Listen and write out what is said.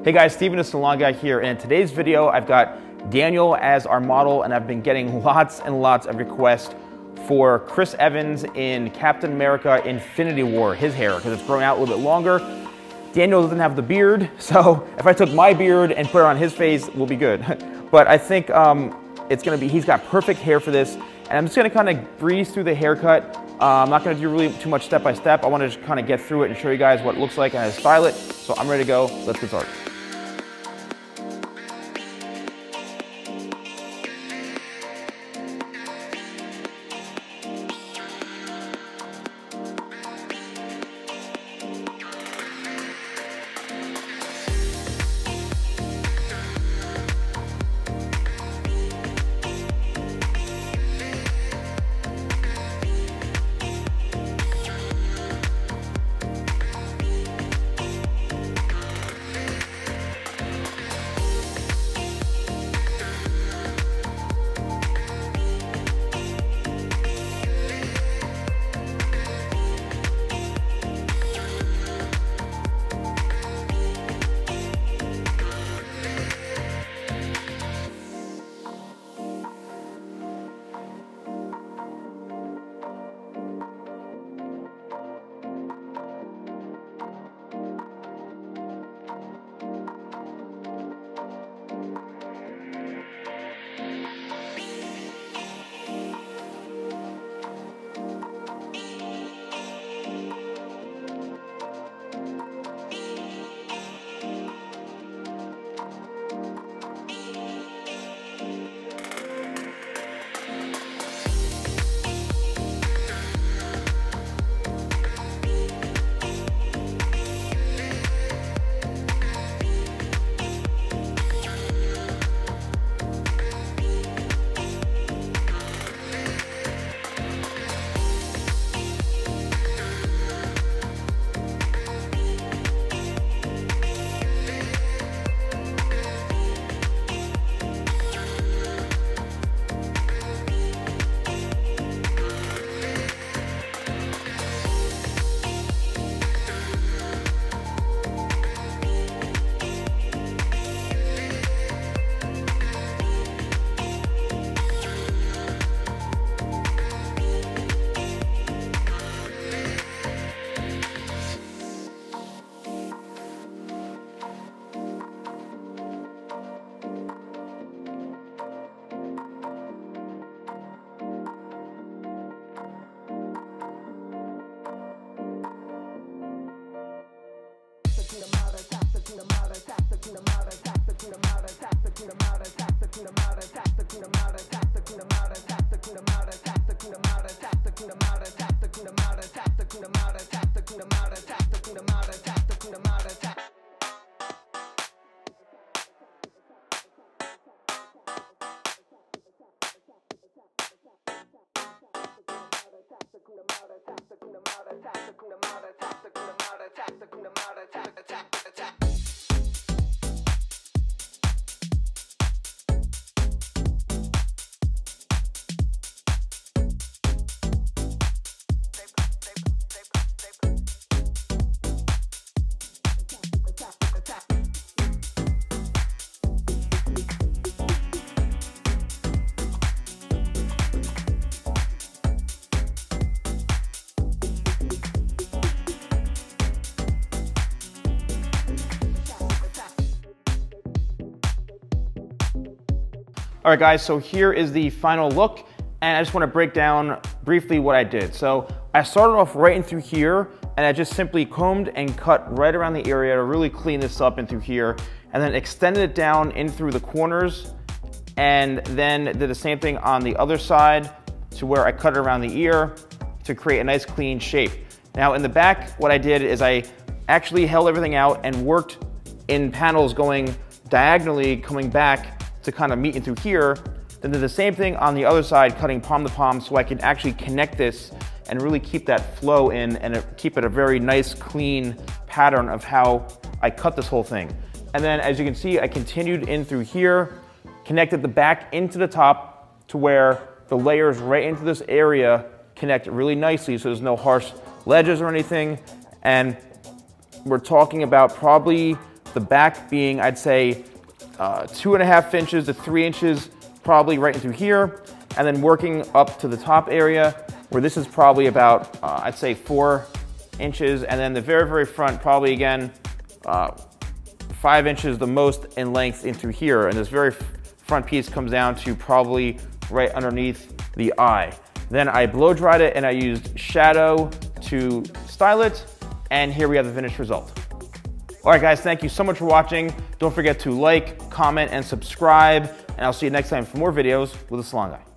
Hey guys, Steven the Salon Guy here, and in today's video I've got Daniel as our model, and I've been getting lots and lots of requests for Chris Evans in Captain America Infinity War, his hair, because it's growing out a little bit longer. Daniel doesn't have the beard, so if I took my beard and put it on his face, we'll be good. But I think he's got perfect hair for this, and I'm just gonna kind of breeze through the haircut. I'm not gonna do really too much step by step. I wanna just kind of get through it and show you guys what it looks like and how to style it. So I'm ready to go, let's get started. All right guys, so here is the final look, and I just want to break down briefly what I did. So I started off right in through here, and I just simply combed and cut right around the area to really clean this up in through here, and then extended it down in through the corners, and then did the same thing on the other side to where I cut it around the ear to create a nice clean shape. Now in the back, what I did is I actually held everything out and worked in panels going diagonally, coming back to kind of meet in through here, then did the same thing on the other side, cutting palm to palm, so I could actually connect this and really keep that flow in and keep it a very nice, clean pattern of how I cut this whole thing. And then as you can see, I continued in through here, connected the back into the top to where the layers right into this area connect really nicely, so there's no harsh ledges or anything. And we're talking about probably The back being, I'd say, 2.5 inches to 3 inches, probably right into here. And then working up to the top area, where this is probably about, I'd say 4 inches. And then the very, very front, probably again, 5 inches the most in length into here. And this very front piece comes down to probably right underneath the eye. Then I blow dried it and I used Shadow to style it. And here we have the finished result. All right, guys, thank you so much for watching. Don't forget to like, comment, and subscribe. And I'll see you next time for more videos with the Salon Guy.